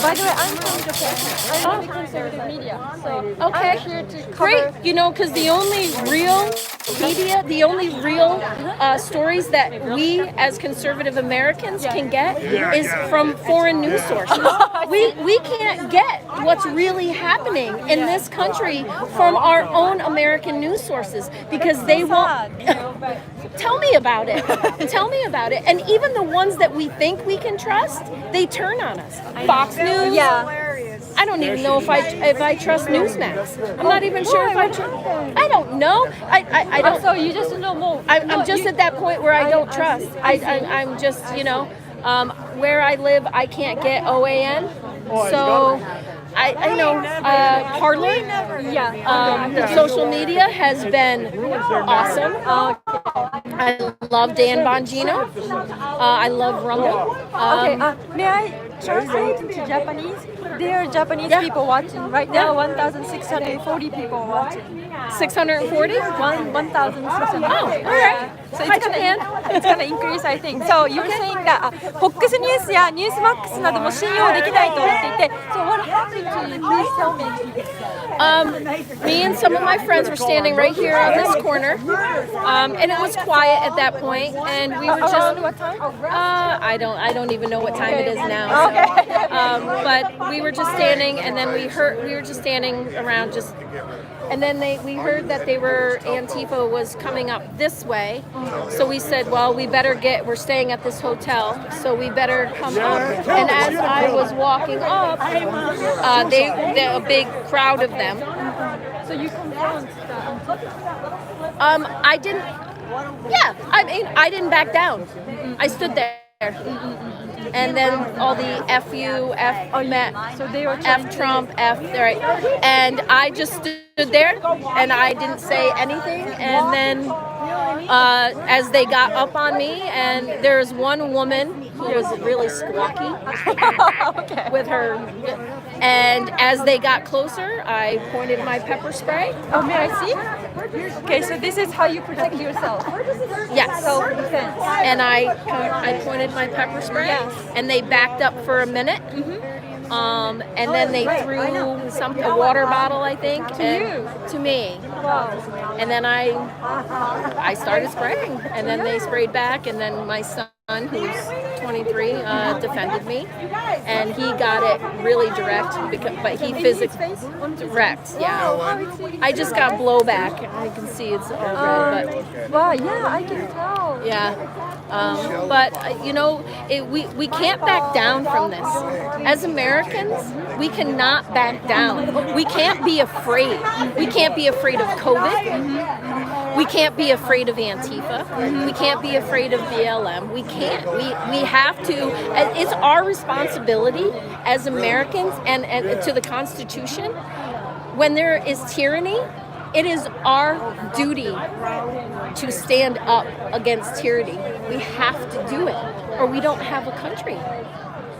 By the way, I'm from Japan. I'm in the conservative media, so Okay. I'm here to cover. Great, because the only real media, the only real stories that we as conservative Americans can get is from foreign news sources. We can't get what's really happening in this country from our own American news sources because they won't. Tell me about it. Tell me about it. And even the ones that we think we can trust, they turn on us. Fox News. Yeah. I don't even know if I trust Newsmax. I'm not even sure if I trust. I don't know. I don't. So you just know more. I'm just at that point where I don't trust. I'm just where I live I can't get OAN, so I know Parler. The social media has been awesome. I love Dan Bongino. I love Rumble. May I translate into Japanese? There are Japanese people watching right now. 1,640 people watching. 640? 1,640. Oh, all right. So it's gonna increase, I think. So you're saying that Fox News や Newsmax なども信用できないと思っていて。So what happened to you? Please tell me. Me and some of my friends were standing right here on this corner, and it was quiet at that point, and we were just. Around what time? I don't even know what time it is now. So, but we were just standing, and then we were just standing around just. And then we heard that Antifa was coming up this way. So we said, well, we're staying at this hotel, so we better come up. And as I was walking up, a big crowd of them. So you confront I didn't, I didn't back down. I stood there. And then all the F so they were F Trump, right? And I just stood there and I didn't say anything. And then as they got up on me, and there's one woman who was really squawky with her. And as they got closer, I pointed my pepper spray. Oh, may I see? Okay, so this is how you protect yourself. Yes. Self-defense. And I pointed my pepper spray, and they backed up for a minute. And then they threw a water bottle, I think, to me. Wow. And then I started spraying, and then they sprayed back, and then my son, who's 23, defended me, and he got it really direct, but he physically direct. Yeah, I just got blowback. I can see it's all red, but wow, yeah, I can tell. yeah. But we can't back down from this. As Americans, we cannot back down. We can't be afraid. We can't be afraid of COVID. We can't be afraid of Antifa. We can't be afraid of BLM. We can't. We have to. It's our responsibility as Americans and to the Constitution. When there is tyranny, it is our duty to stand up against tyranny. We have to do it, or we don't have a country.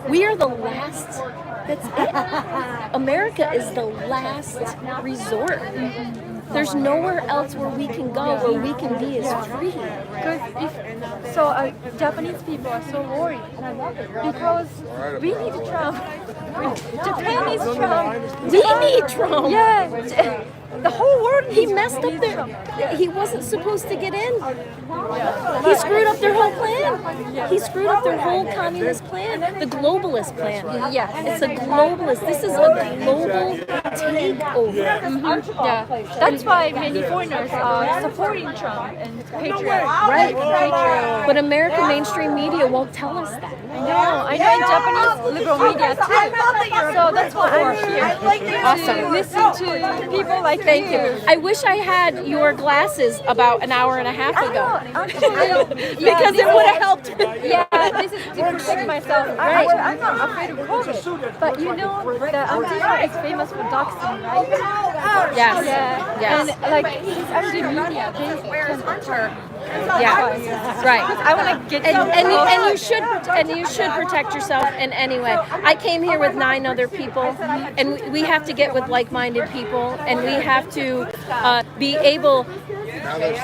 We are the last. That's it. America is the last resort. There's nowhere else where we can go, where we can be as free. Japanese people are so worried, and I love it because we need Trump. Japan needs Trump. We need Trump. Yeah. The whole world. He messed up he wasn't supposed to get in. He screwed up their whole plan. He screwed up their whole communist plan, the globalist plan. Yeah, it's a globalist. This is a global takeover. Yeah, that's why many foreigners are supporting Trump and patriot. Right. But American mainstream media won't tell us that. I know in Japanese liberal media too. So that's why I'm here. Awesome. To listen to people like Thank you. I wish I had your glasses about an hour and a half ago. Because it would have helped. Yeah, this is to protect myself. Right. I'm not afraid of COVID. But the Antifa is famous for doxing, right? Yes. Yeah. Yes. And he's under media. Yeah, right. I want to get and you should protect yourself in any way. I came here with 9 other people, and we have to get with like-minded people, and we have to be able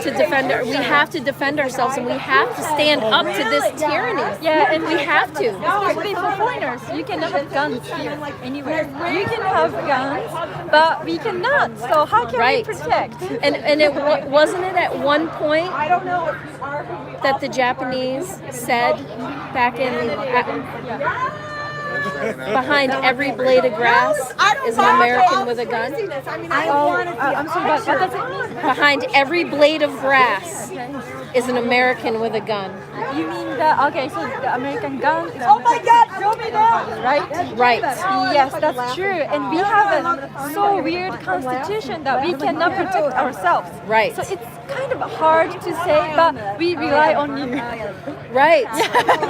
to defend we have to defend ourselves, and we have to stand up to this tyranny. Yeah, and we have to. Especially for foreigners, you cannot have guns here anywhere. You can have guns, but we cannot. So how can we protect? And it wasn't it at one point that the Japanese said back in behind every blade of grass is an American with a gun? I'm sorry, but what does it mean? Behind every blade of grass is an American with a gun. You mean so the American gun is right? Right. Yes, that's true. And we have a so weird constitution that we cannot protect ourselves. Right. So it's kind of hard to say, but we rely on you. Right.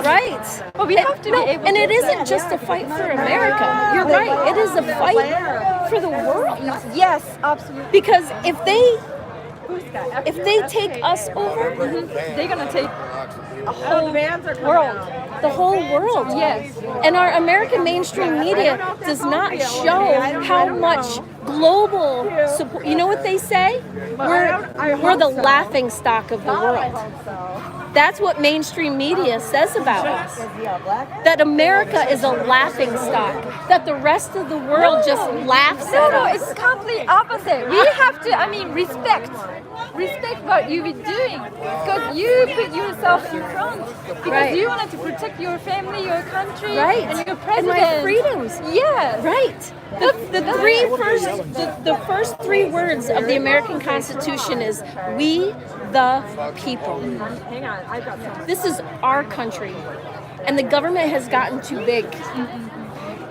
Right. But we have to be able and to it isn't just a fight for America. You're right. It is a fight for the world. Yes, absolutely. Because if they take us over, they're gonna take a whole world. The whole world. Yes. And our American mainstream media does not show how much global support. You know what they say? We're the laughing stock of the world. That's what mainstream media says about us. That America is a laughing stock. That the rest of the world just laughs at us. It's completely opposite. We have to, respect what you be doing, because you put yourself in front, because you wanted to protect your family, your country, and your president, and my freedoms. Yes, right. The first three words of the American Constitution is "We the people." Hang on, I've got some. This is our country, and the government has gotten too big.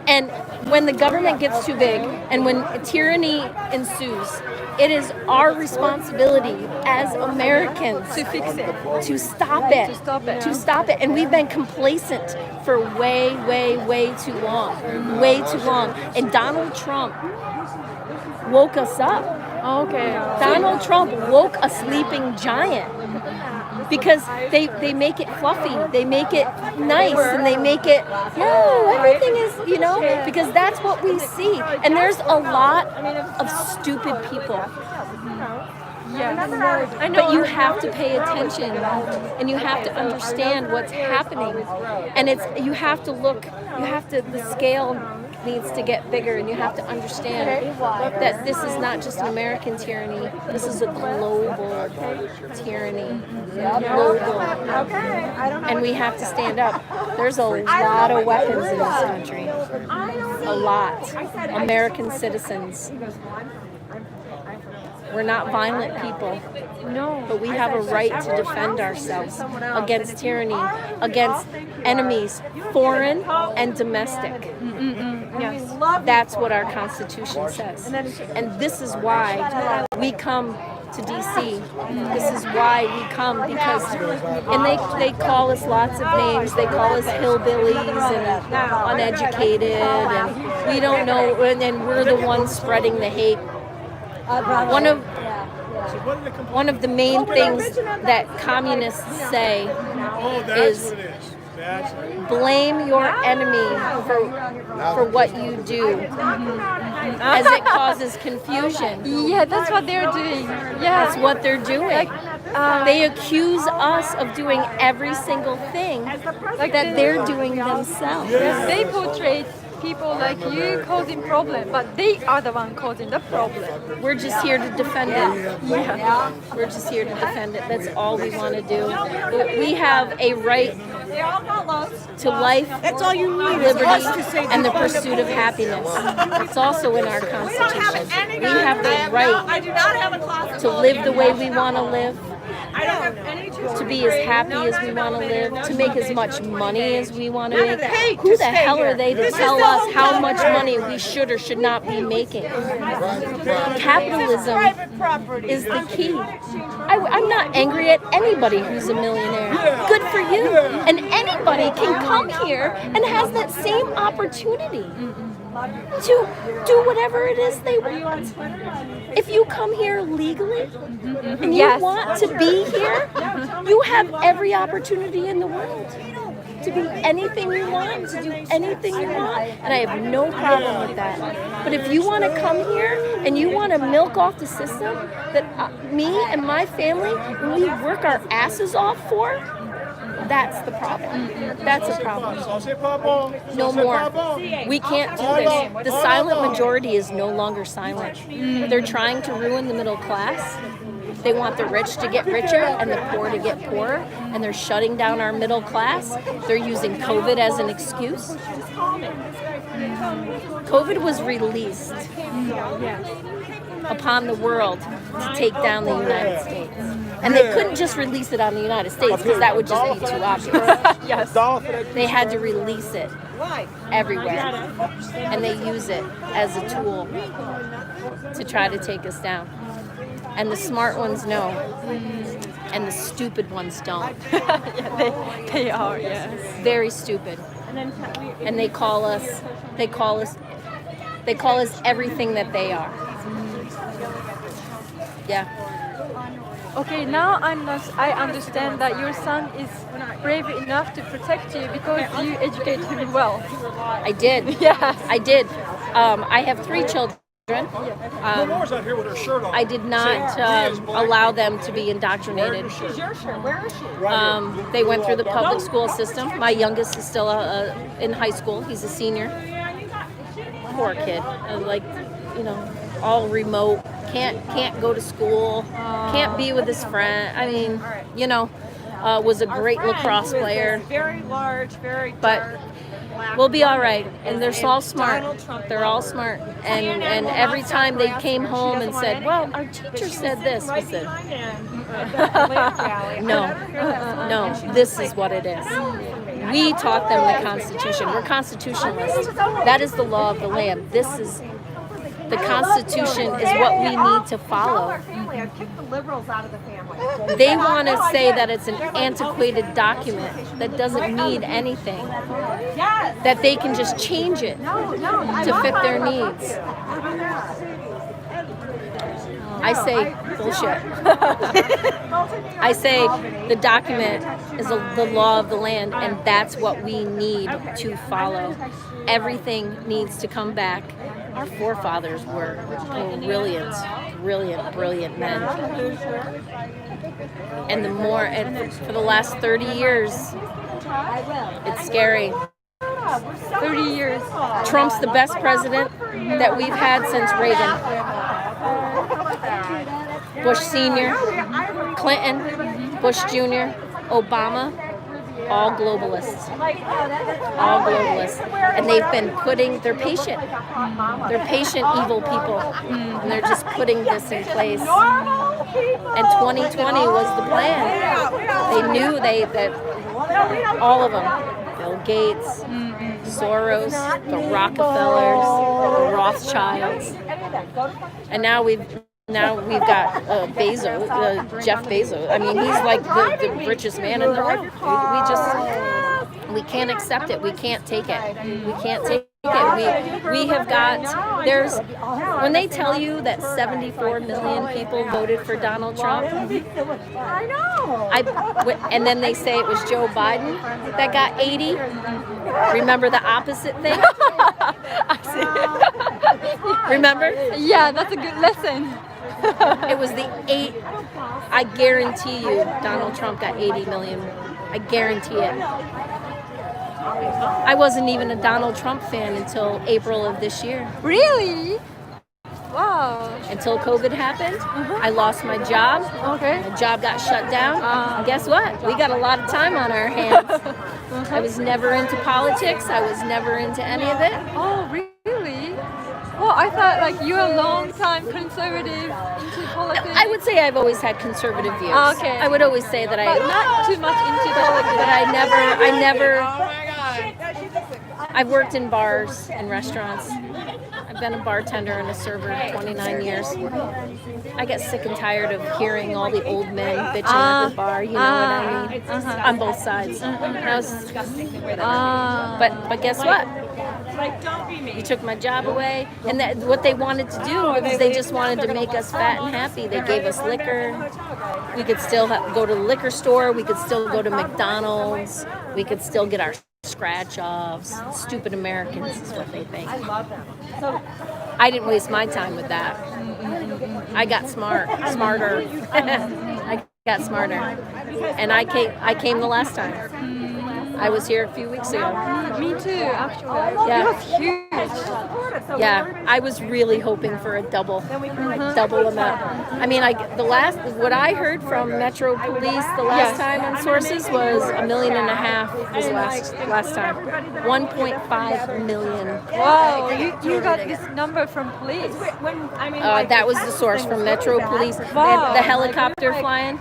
And when the government gets too big, and when tyranny ensues, it is our responsibility as Americans To fix it. to stop it. To stop it. And we've been complacent for way, way, way too long. Way too long. And Donald Trump woke us up. Okay. Donald Trump woke a sleeping giant. Because they make it fluffy, they make it nice, and they make it, everything is, because that's what we see. And there's a lot of stupid people. Yes. I know. But you have to pay attention, and you have to understand what's happening. And the scale needs to get bigger, and you have to understand that this is not just an American tyranny, this is a global tyranny. Global. And we have to stand up. There's a lot of weapons in this country. A lot. American citizens. We're not violent people. No. But we have a right to defend ourselves against tyranny, against enemies, foreign and domestic. Yes. That's what our Constitution says. And this is why we come to DC. This is why we come, because, and they call us lots of names. They call us hillbillies and uneducated, and we don't know, and we're the ones spreading the hate. One of the main things that communists say is blame your enemy for what you do, as it causes confusion. Yeah, that's what they're doing. Yeah, that's what they're doing. They accuse us of doing every single thing that they're doing themselves. They portray people like you causing problem, but they are the one causing the problem. We're just here to defend it. Yeah. We're just here to defend it. That's all we want to do. We have a right to life, liberty, and the pursuit of happiness. It's also in our Constitution. We have the right to live the way we want to live, to be as happy as we want to live, to make as much money as we want to make. Who the hell are they to tell us how much money we should or should not be making? Capitalism is the key. I'm not angry at anybody who's a millionaire. Good for you. And anybody can come here and has that same opportunity to do whatever it is they want. If you come here legally and you want to be here, you have every opportunity in the world. to be anything you want, to do anything you want, and I have no problem with that. But if you want to come here and you want to milk off the system that me and my family, we work our asses off for, that's the problem. That's a problem. No more. We can't do this. The silent majority is no longer silent. They're trying to ruin the middle class. They want the rich to get richer and the poor to get poorer, and they're shutting down our middle class. They're using COVID as an excuse. COVID was released upon the world to take down the United States. And they couldn't just release it on the United States because that would just be too obvious. Yes. They had to release it everywhere. And they use it as a tool to try to take us down. And the smart ones know. And the stupid ones don't. Yeah, they are, yes. Very stupid. And they call us everything that they are. Yeah. Okay, now I understand that your son is brave enough to protect you because you educate him well. I did. Yes. I did. I have 3 children. I did not allow them to be indoctrinated. They went through the public school system. My youngest is still in high school. He's a senior. Poor kid. All remote. Can't go to school. Can't be with his friend. I mean, was a great lacrosse player. Very large, very but we'll be all right. And they're all smart. They're all smart. And every time they came home and said, well, our teacher said this, we said, no, this is what it is. We taught them the Constitution. We're constitutionalists. That is the law of the land. The Constitution is what we need to follow. They want to say that it's an antiquated document that doesn't mean anything, that they can just change it to fit their needs. I say bullshit. I say the document is the law of the land, and that's what we need to follow. Everything needs to come back. Our forefathers were brilliant men. And for the last 30 years, it's scary. 30 years. Trump's the best president that we've had since Reagan. Bush Sr., Clinton, Bush Jr., Obama, all globalists. All globalists. And they've been they're patient. They're patient, evil people. And they're just putting this in place. And 2020 was the plan. They knew that all of them, Bill Gates, Soros, the Rockefellers, the Rothschilds. And now we've got Jeff Bezos. I mean, he's like the richest man in the world. We can't accept it. We can't take it. We can't take it. We have got, when they tell you that 74 million people voted for Donald Trump, I know. And then they say it was Joe Biden that got 80. Remember the opposite thing? I see. Remember? Yeah, that's a good lesson. It was the 8. I guarantee you Donald Trump got 80 million. I guarantee it. I wasn't even a Donald Trump fan until April of this year. Really? Wow. Until COVID happened, I lost my job. Okay. My job got shut down. And guess what? We got a lot of time on our hands. I was never into politics. I was never into any of it. Oh, really? Well, I thought you're a long-time conservative into politics. I would say I've always had conservative views. Okay. I would always say that But not too much into politics. But I've worked in bars and restaurants. I've been a bartender and a server 29 years. I get sick and tired of hearing all the old men bitching at the bar, you know what I mean? On both sides. But guess what? You took my job away, and what they wanted to do was they just wanted to make us fat and happy. They gave us liquor. We could still go to the liquor store. We could still go to McDonald's. we could still get our scratch-offs. Stupid Americans is what they think. So I didn't waste my time with that. I got smarter. I got smarter, and I came the last time. I was here a few weeks ago. Me too, actually. Yeah. It was huge. Yeah, I was really hoping for a double amount. I mean, what I heard from Metro Police the last time on sources was $1.5 million was last time. 1.5 million. Wow, you got this number from police. That was the source from Metro Police. Wow. The helicopter flying.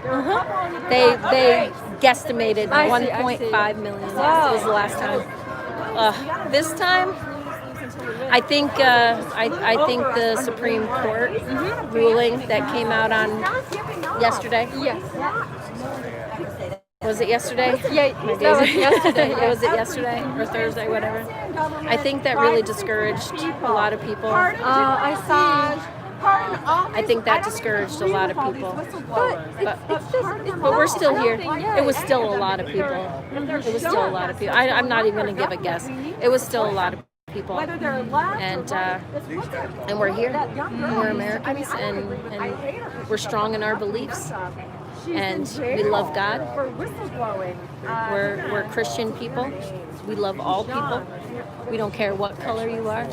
They guesstimated 1.5 million. Wow. Was the last time. This time, I think the Supreme Court ruling that came out on yesterday. Yes. Was it yesterday? Yeah, that was yesterday. Was it yesterday or Thursday, whatever? I think that really discouraged a lot of people. I see. I think that discouraged a lot of people. But we're still here. It was still a lot of people. It was still a lot of people. I'm not even going to give a guess. It was still a lot of people. And we're here. We're Americans, and we're strong in our beliefs. And we love God. We're Christian people. We love all people. We don't care what color you are,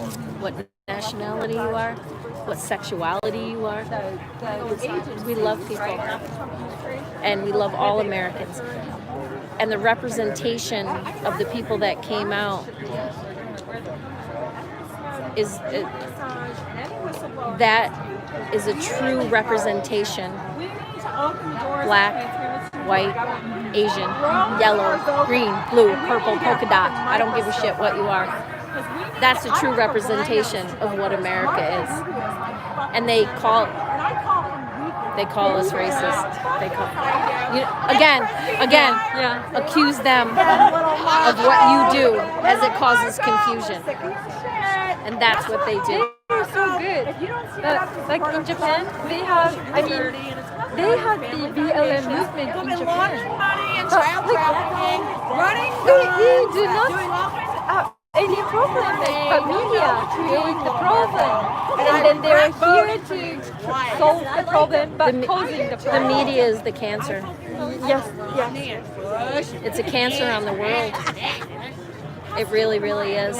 what nationality you are, what sexuality you are. We love people. And we love all Americans. And the representation of the people that came out that is a true representation. Black, white, Asian, yellow, green, blue, purple, polka dot. I don't give a shit what you are. That's a true representation of what America is. And they call us racist. They call accuse them of what you do as it causes confusion. And that's what they do. They're so good. Like in Japan, they have the BLM movement in Japan. But we do not have any problem, but media create the problem. And then they're here to solve the problem, but causing the problem. The media is the cancer. Yes. It's a cancer on the world. It really, really is.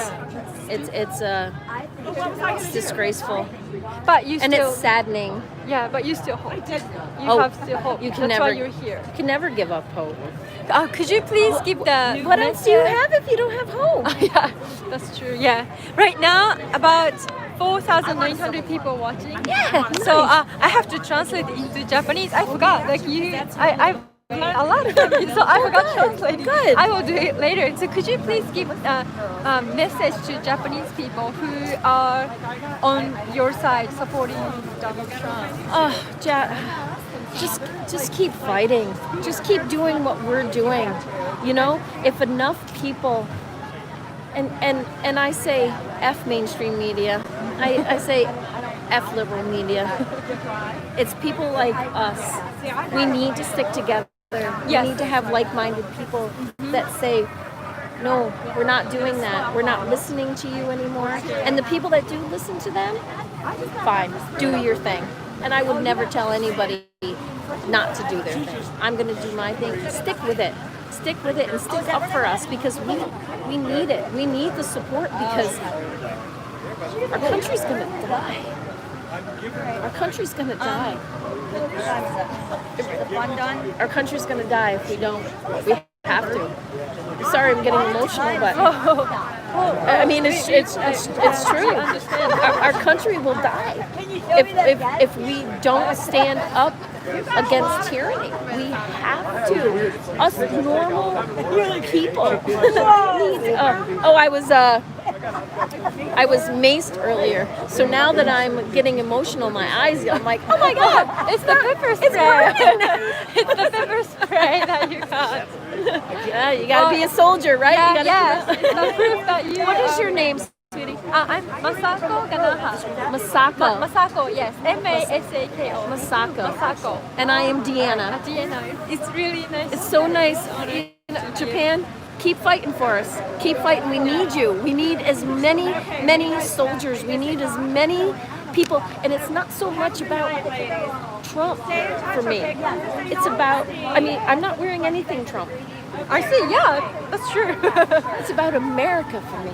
It's disgraceful. But you and still, it's saddening. Yeah, but you still hope. You have still hope. You can That's never, why you're here. You can never give up hope. Could you please give the... What else do you have if you don't have hope? Yeah, that's true. Yeah. Right now, about 4,900 people watching. Yeah. So I have to translate into Japanese. I forgot. Like I learned a lot of Japanese, so I forgot translating. Good. I will do it later. So could you please give a message to Japanese people who are on your side supporting Donald Trump? Just keep fighting. Just keep doing what we're doing. You know, if enough people, and I say F mainstream media, I say F liberal media. It's people like us. We need to stick together. Yes. We need to have like-minded people that say, no, we're not doing that. We're not listening to you anymore. And the people that do listen to them, fine, do your thing. And I would never tell anybody not to do their thing. I'm going to do my thing. Stick with it. Stick with it and stick up for us because we need it. We need the support because our country's going to die. Our country's going to die. Our country's going to die if we don't. We have to. Sorry, I'm getting emotional, but I mean it's true. Our country will die if we don't stand up against tyranny. We have to. Us normal people need. I was maced earlier, so now that I'm getting emotional, my eyes, I'm like, oh my God, it's the pepper spray. It's the pepper spray that you got. Yeah, you gotta be a soldier, right? Yeah, you gotta yes, it's the proof that you. What is your name, sweetie? I'm Masako Ganaha. Masako. Masako, yes. Masako. Masako. And I am Deanna. Deanna. It's really nice. It's so nice. Japan, keep fighting for us. Keep fighting. We need you. We need as many soldiers. We need as many people. And it's not so much about Trump for me. It's about, I mean, I'm not wearing anything Trump. I see, yeah, that's true. It's about America for me.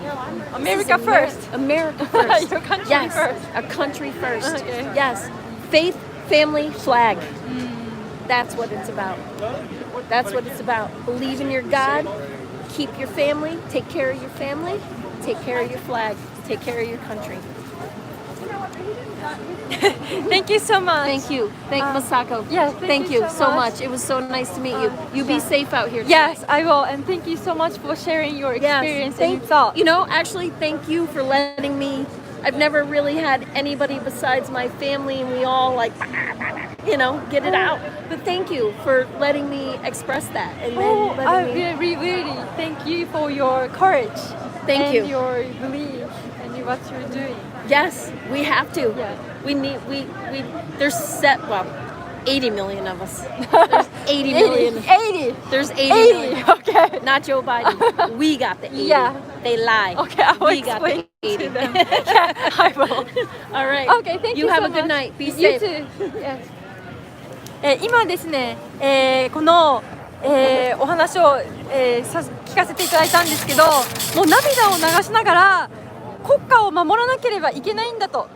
America first. America first. Your country yes, first. a country first. Okay. Yes, faith, family, flag. That's what it's about. That's what it's about. Believe in your God. Keep your family. Take care of your family. Take care of your flag. Take care of your country. Thank you so much. Thank you. Thank Masako. Yes, thank you so much. It was so nice to meet you. You be safe out here. Yes, I will. And thank you so much for sharing your experience and thoughts. You know, actually, thank you for letting me. I've never really had anybody besides my family, and we all like, you know, get it out. But thank you for letting me express that. And then Really, thank you for your courage. Thank you. And your belief and what you're doing. Yes, we have to. Yeah. We there's 80 million of us. There's 80 million. 80. There's 80 million. Okay. Not Joe Biden. We got the 80. Yeah. They lie. Okay, I will We got the explain 80. to them. Yeah, I will. All right. Okay, thank you You have so a good much. night. Be You safe. too. Yes. 今ですね、この、お話を、聞かせていただいたんですけど、もう涙を流しながら国家を守らなければいけないんだと